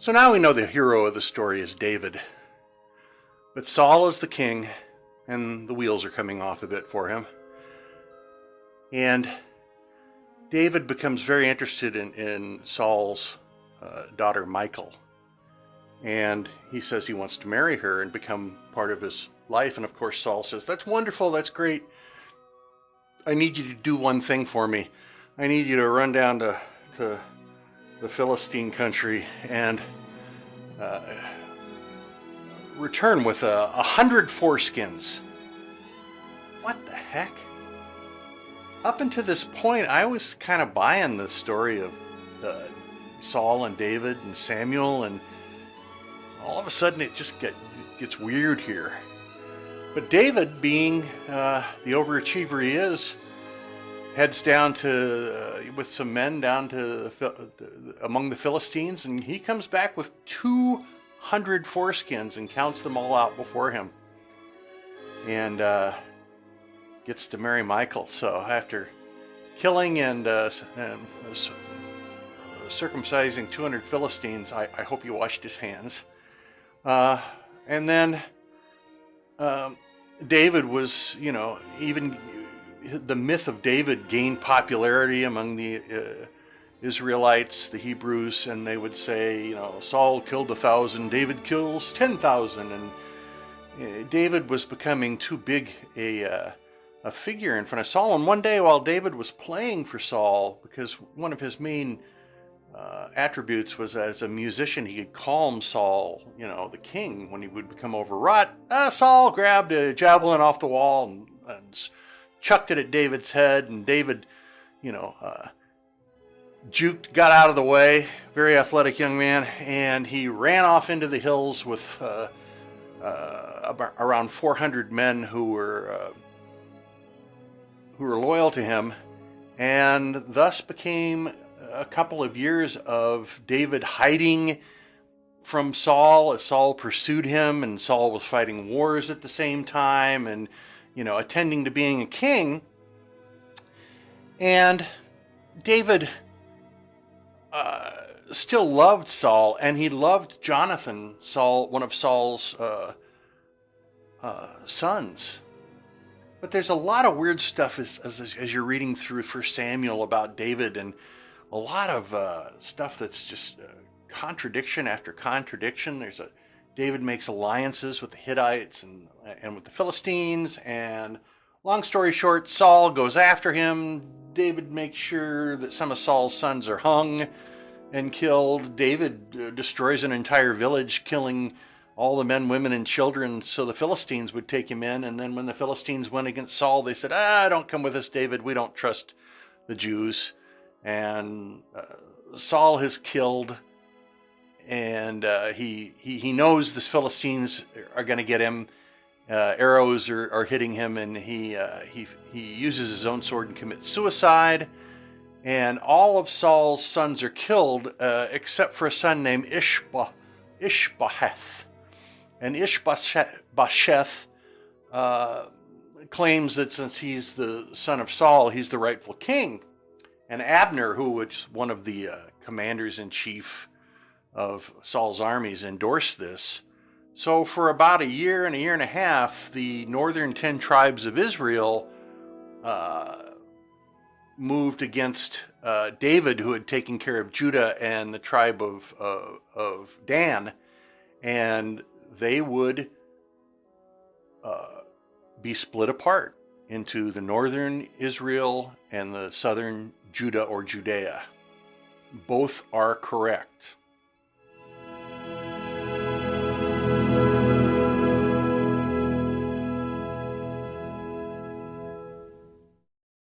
So now we know the hero of the story is David. But Saul is the king, and the wheels are coming off a bit for him. And David becomes very interested in Saul's daughter, Michal. And he says he wants to marry her and become part of his life. And of course, Saul says, that's wonderful, that's great. I need you to do one thing for me. I need you to run down to the Philistine country and return with 100 foreskins. What the heck? Up until this point, I was kind of buying the story of Saul and David and Samuel, and all of a sudden it just gets weird here. But David, being the overachiever he is, heads down to with some men down to among the Philistines, and he comes back with 200 foreskins and counts them all out before him, and gets to marry Michal. So after killing and circumcising 200 Philistines, I hope he washed his hands. And then David was, even the myth of David gained popularity among the Israelites, the Hebrews, and they would say, Saul killed 1,000, David kills 10,000, and David was becoming too big a figure in front of Saul. And one day, while David was playing for Saul, because one of his main attributes was as a musician, he could calm Saul, the king, when he would become overwrought. Saul grabbed a javelin off the wall and chucked it at David's head, and David, juked, got out of the way, very athletic young man, and he ran off into the hills with around 400 men who were loyal to him, and thus became a couple of years of David hiding from Saul as Saul pursued him, and Saul was fighting wars at the same time, and attending to being a king. And David still loved Saul, and he loved Jonathan, one of Saul's sons. But there's a lot of weird stuff as you're reading through 1 Samuel about David, and a lot of stuff that's just contradiction after contradiction. David makes alliances with the Hittites and with the Philistines, and long story short, Saul goes after him. David makes sure that some of Saul's sons are hung and killed. David destroys an entire village, killing all the men, women, and children, so the Philistines would take him in. And then when the Philistines went against Saul, they said, don't come with us, David. We don't trust the Jews. And Saul is killed, and he knows the Philistines are going to get him. Arrows are hitting him, and he uses his own sword and commits suicide. And all of Saul's sons are killed, except for a son named Ishbosheth. And Ishbosheth claims that since he's the son of Saul, he's the rightful king. And Abner, who was one of the commanders-in-chief of Saul's armies, endorsed this. So for about a year and a half, the northern 10 tribes of Israel moved against David, who had taken care of Judah and the tribe of Dan, and they would be split apart into the northern Israel and the southern Judah or Judea. Both are correct.